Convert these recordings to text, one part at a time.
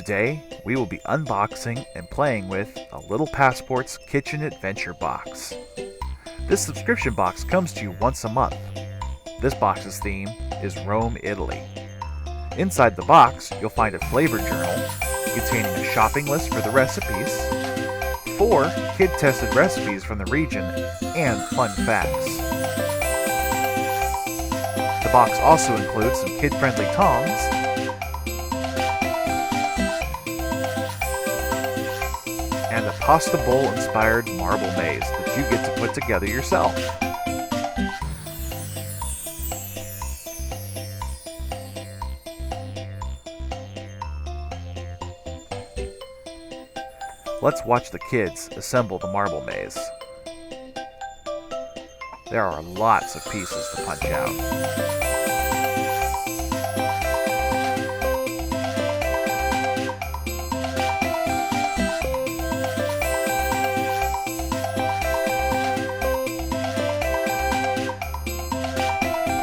Today, we will be unboxing and playing with a Little Passports Kitchen Adventure box. This subscription box comes to you once a month. This box's theme is Rome, Italy. Inside the box, you'll find a flavor journal containing a shopping list for the recipes, 4 kid-tested recipes from the region, and fun facts. The box also includes some kid-friendly tongs, and a pasta bowl-inspired marble maze that you get to put together yourself. Let's watch the kids assemble the marble maze. There are lots of pieces to punch out.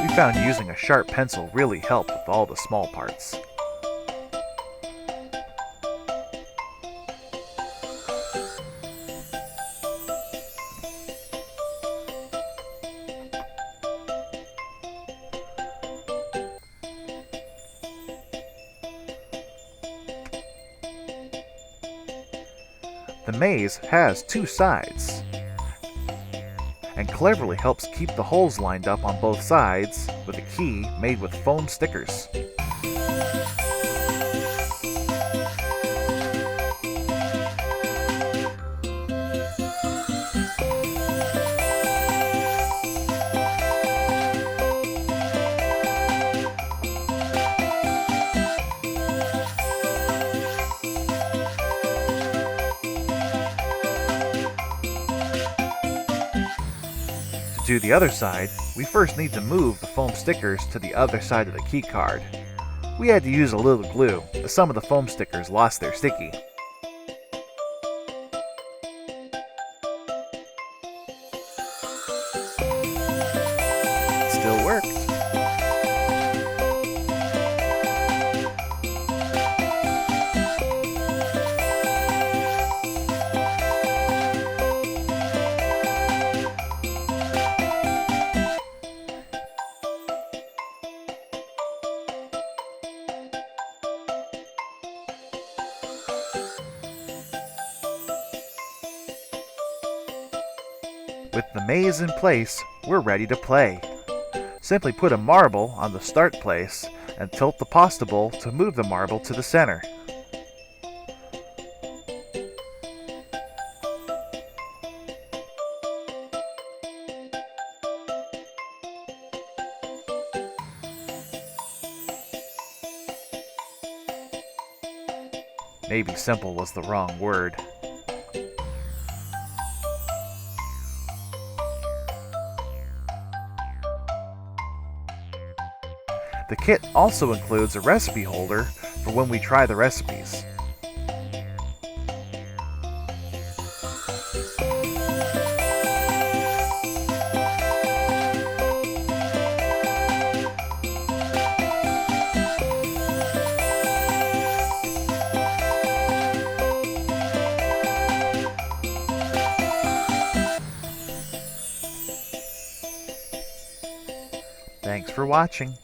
We found using a sharp pencil really helped with all the small parts. The maze has 2 sides and cleverly helps keep the holes lined up on both sides with a key made with foam stickers. To do the other side, we first need to move the foam stickers to the other side of the key card. We had to use a little glue, as some of the foam stickers lost their sticky. It still worked. With the maze in place, we're ready to play. Simply put a marble on the start place and tilt the pasta bowl to move the marble to the center. Maybe simple was the wrong word. The kit also includes a recipe holder for when we try the recipes. Thanks for watching.